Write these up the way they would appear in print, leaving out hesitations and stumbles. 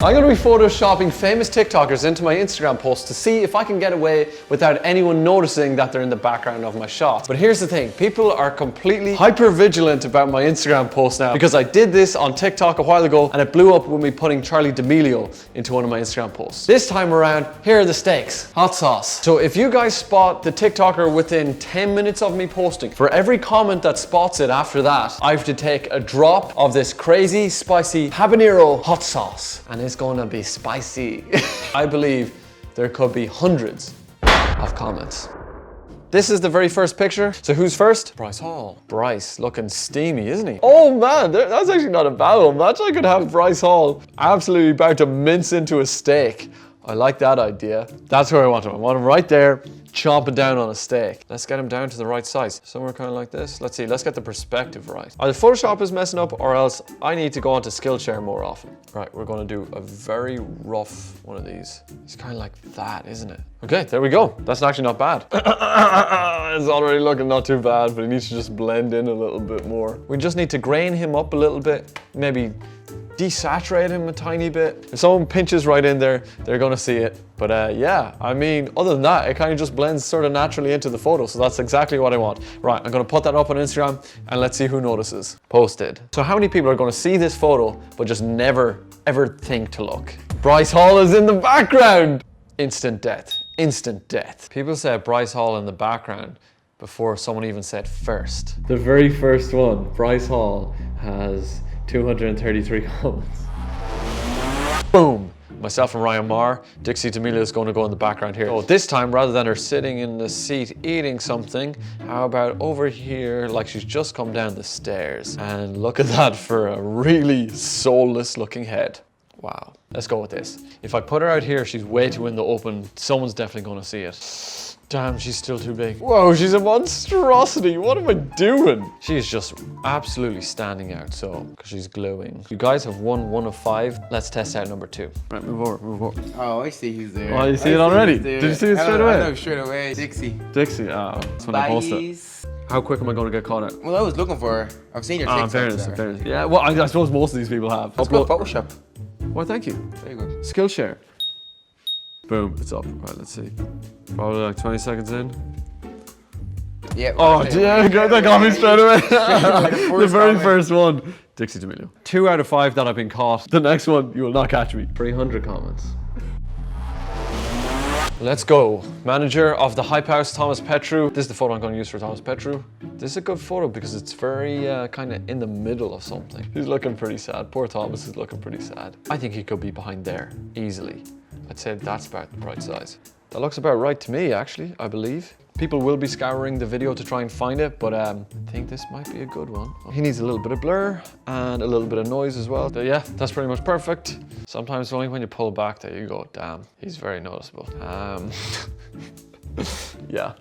I'm going to be photoshopping famous TikTokers into my Instagram posts to see if I can get away without anyone noticing that they're in the background of my shots. But here's the thing, people are completely hyper vigilant about my Instagram posts now because I did this on TikTok a while ago and it blew up with me putting Charli D'Amelio into one of my Instagram posts. This time around, here are the stakes. Hot sauce. So if you guys spot the TikToker within 10 minutes of me posting, for every comment that spots it after that, I have to take a drop of this crazy spicy habanero hot sauce. And it's gonna be spicy. I believe there could be hundreds of comments. This is the very first picture. So who's first? Bryce Hall. Bryce looking steamy, isn't he? Oh man, that's actually not a bad one. Imagine I could have Bryce Hall absolutely about to mince into a steak. I like that idea. That's where I want him. I want him right there, chomping down on a steak. Let's get him down to the right size. Somewhere kind of like this. Let's see, let's get the perspective right. Either Photoshop is messing up or else I need to go onto Skillshare more often. Right, we're gonna do a very rough one of these. It's kind of like that, isn't it? Okay, there we go. That's actually not bad. It's already looking not too bad, but it needs to just blend in a little bit more. We just need to grain him up a little bit, maybe desaturate him a tiny bit. If someone pinches right in there, they're gonna see it. But yeah, I mean, other than that, it kind of just blends sort of naturally into the photo. So that's exactly what I want. Right, I'm gonna put that up on Instagram and let's see who notices. Posted. So how many people are gonna see this photo, but just never, ever think to look? Bryce Hall is in the background. Instant death, instant death. People said Bryce Hall in the background before someone even said first. The very first one, Bryce Hall, has 233 comments. Boom! Myself and Ryan Marr, Dixie D'Amelio is going to go in the background here. So this time, rather than her sitting in the seat eating something, how about over here like she's just come down the stairs? And look at that for a really soulless looking head. Wow, let's go with this. If I put her out here, she's way too in the open. Someone's definitely going to see it. Damn, she's still too big. Whoa, she's a monstrosity. What am I doing? She is just absolutely standing out, so, because she's glowing. You guys have won 1 of 5. Let's test out number 2. Right, move over, move over. Oh, I see who's there. Oh, you see it already? Did you see it straight away? I know straight away. Dixie. Dixie, oh, that's when I post it. How quick am I going to get caught out? Well, I was looking for her. I've seen your TikTok. In fairness. Yeah, well, I suppose most of these people have. Let's go Photoshop. Well, thank you. Very good. Skillshare. Boom, it's up. Right, let's see. Probably like 20 seconds in. Yeah. Oh, yeah, that got me straight away. The very first one. Dixie D'Amelio. 2 out of 5 that I've been caught. The next one, you will not catch me. 300 comments. Let's go. Manager of the Hype House, Thomas Petru. This is the photo I'm going to use for Thomas Petru. This is a good photo because it's very kind of in the middle of something. He's looking pretty sad. Poor Thomas is looking pretty sad. I think he could be behind there, easily. I'd say that's about the right size. That looks about right to me, actually, I believe. People will be scouring the video to try and find it, but I think this might be a good one. He needs a little bit of blur and a little bit of noise as well. But yeah, that's pretty much perfect. Sometimes only when you pull back that you go, damn, he's very noticeable. Yeah,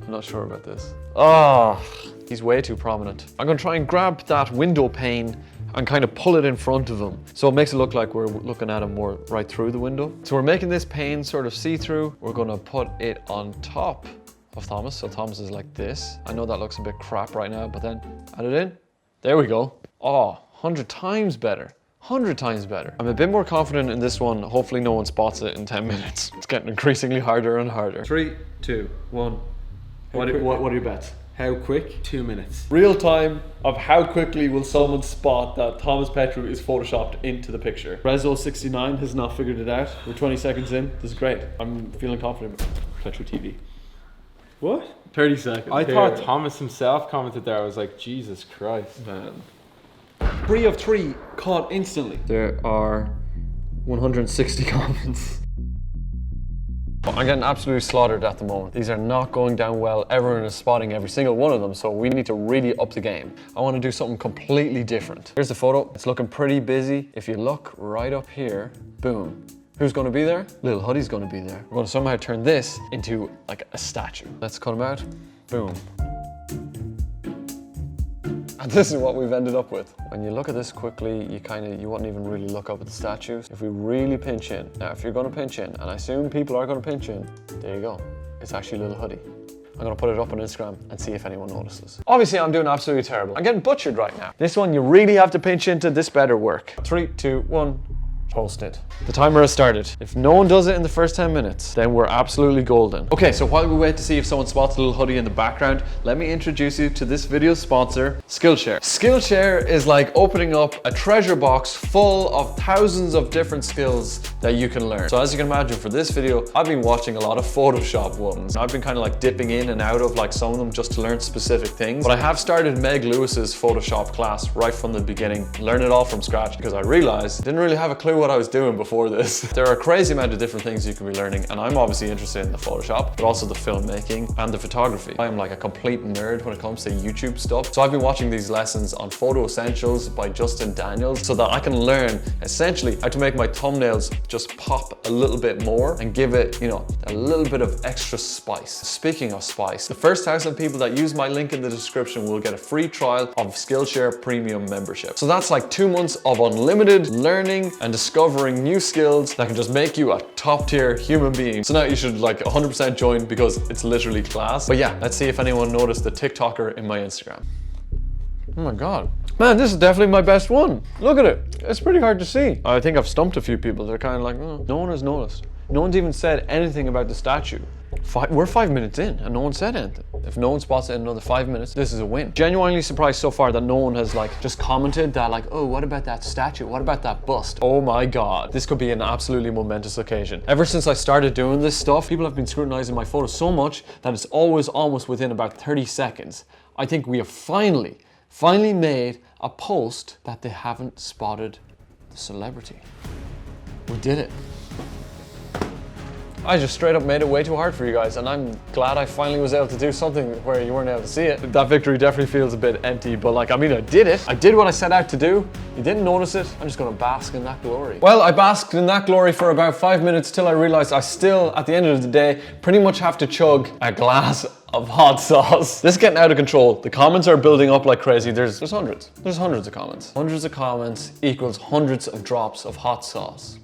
I'm not sure about this. Oh, he's way too prominent. I'm gonna try and grab that window pane and kind of pull it in front of him. So it makes it look like we're looking at him more right through the window. So we're making this pane sort of see-through. We're gonna put it on top of Thomas. So Thomas is like this. I know that looks a bit crap right now, but then add it in. There we go. Oh, 100 times better. 100 times better. I'm a bit more confident in this one. Hopefully no one spots it in 10 minutes. It's getting increasingly harder and harder. 3, 2, 1. What are your bets? How quick? 2 minutes. Real time of how quickly will someone spot that Thomas Petru is photoshopped into the picture. Rezo69 has not figured it out. We're 20 seconds in. This is great. I'm feeling confident. Petru TV. What? 30 seconds. I thought Thomas himself commented there. I was like, Jesus Christ. Man. 3 of 3 caught instantly. There are 160 comments. I'm getting absolutely slaughtered at the moment. These are not going down well. Everyone is spotting every single one of them, so we need to really up the game. I want to do something completely different. Here's the photo. It's looking pretty busy. If you look right up here, boom. Who's going to be there? Little Hoodie's going to be there. We're going to somehow turn this into like a statue. Let's cut him out. Boom. And this is what we've ended up with. When you look at this quickly, you wouldn't even really look up at the statues. If we really pinch in, now if you're gonna pinch in, and I assume people are gonna pinch in, there you go. It's actually Little Hoodie. I'm gonna put it up on Instagram and see if anyone notices. Obviously, I'm doing absolutely terrible. I'm getting butchered right now. This one, you really have to pinch into. This better work. 3, 2, 1. Post it. The timer has started. If no one does it in the first 10 minutes, then we're absolutely golden. Okay, so while we wait to see if someone spots a little hoodie in the background, let me introduce you to this video's sponsor, Skillshare. Skillshare is like opening up a treasure box full of thousands of different skills that you can learn. So as you can imagine, for this video, I've been watching a lot of Photoshop ones. I've been kind of like dipping in and out of like some of them just to learn specific things. But I have started Meg Lewis's Photoshop class right from the beginning, learn it all from scratch, because I realized I didn't really have a clue what I was doing before this. There are a crazy amount of different things you can be learning, and I'm obviously interested in the Photoshop, but also the filmmaking and the photography. I am like a complete nerd when it comes to YouTube stuff. So I've been watching these lessons on Photo Essentials by Justin Daniels so that I can learn essentially how to make my thumbnails just pop a little bit more and give it, you know, a little bit of extra spice. Speaking of spice, the first 1,000 people that use my link in the description will get a free trial of Skillshare Premium membership. So that's like 2 months of unlimited learning and discovering new skills that can just make you a top tier human being. So now you should like 100% join because it's literally class. But yeah, let's see if anyone noticed the TikToker in my Instagram. Oh my God. Man, this is definitely my best one. Look at it. It's pretty hard to see. I think I've stumped a few people. They're kind of like, oh, no one has noticed. No one's even said anything about the statue. We're 5 minutes in and no one said anything. If no one spots it in another 5 minutes, this is a win. Genuinely surprised so far that no one has like just commented that like, oh, what about that statue? What about that bust? Oh my God, this could be an absolutely momentous occasion. Ever since I started doing this stuff, people have been scrutinizing my photos so much that it's always almost within about 30 seconds. I think we have finally made a post that they haven't spotted the celebrity. We did it. I just straight up made it way too hard for you guys, and I'm glad I finally was able to do something where you weren't able to see it. That victory definitely feels a bit empty, but like, I mean, I did it. I did what I set out to do. You didn't notice it. I'm just gonna bask in that glory. Well, I basked in that glory for about 5 minutes till I realized I still, at the end of the day, pretty much have to chug a glass of hot sauce. This is getting out of control. The comments are building up like crazy. There's hundreds. There's hundreds of comments. Hundreds of comments equals hundreds of drops of hot sauce.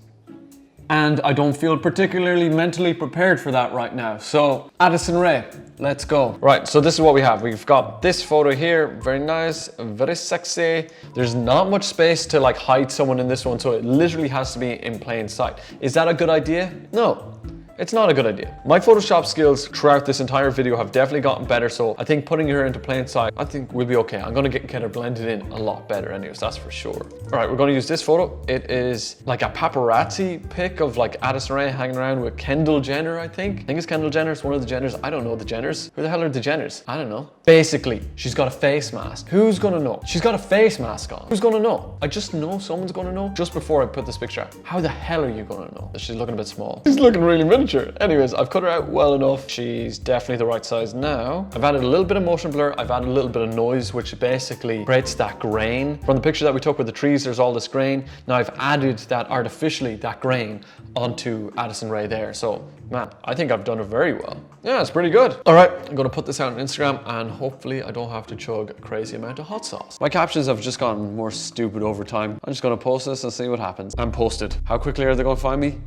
And I don't feel particularly mentally prepared for that right now. So, Addison Rae, let's go. Right, so this is what we have. We've got this photo here, very nice, very sexy. There's not much space to like hide someone in this one, so it literally has to be in plain sight. Is that a good idea? No. It's not a good idea. My Photoshop skills throughout this entire video have definitely gotten better, so I think putting her into plain sight, I think we'll be okay. I'm gonna get her blended in a lot better anyways, that's for sure. All right, we're gonna use this photo. It is like a paparazzi pic of like Addison Rae hanging around with Kendall Jenner, I think. I think it's Kendall Jenner, it's one of the Jenners. I don't know the Jenners. Who the hell are the Jenners? I don't know. Basically, she's got a face mask. Who's gonna know? She's got a face mask on. Who's gonna know? I just know someone's gonna know just before I put this picture out. How the hell are you gonna know that she's looking a bit small? She's looking really miniature. Anyways, I've cut her out well enough. She's definitely the right size now. I've added a little bit of motion blur. I've added a little bit of noise, which basically creates that grain. From the picture that we took with the trees, there's all this grain. Now I've added that artificially, that grain, onto Addison Rae there. So, man, I think I've done it very well. Yeah, it's pretty good. All right, I'm gonna put this out on Instagram and hopefully I don't have to chug a crazy amount of hot sauce. My captions have just gotten more stupid over time. I'm just gonna post this and see what happens. I'm posted. How quickly are they gonna find me?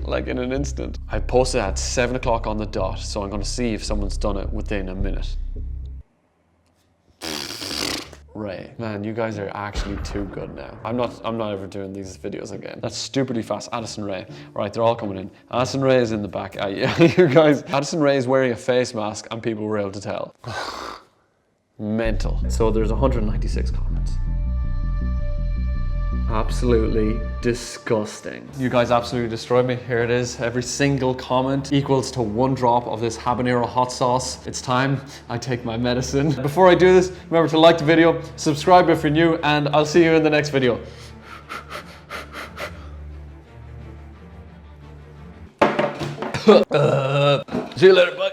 Like in an instant. I posted at 7 o'clock on the dot, so I'm gonna see if someone's done it within a minute. Ray, man, you guys are actually too good now. I'm not ever doing these videos again. That's stupidly fast. Addison Rae. Right, they're all coming in. Addison Rae is in the back. Yeah, you guys. Addison Rae is wearing a face mask and people were able to tell. Mental. So there's 196 comments. Absolutely disgusting. You guys absolutely destroyed me. Here it is. Every single comment equals to 1 drop of this habanero hot sauce. It's time I take my medicine. Before I do this, remember to like the video, subscribe if you're new, and I'll see you in the next video. See you later, bye.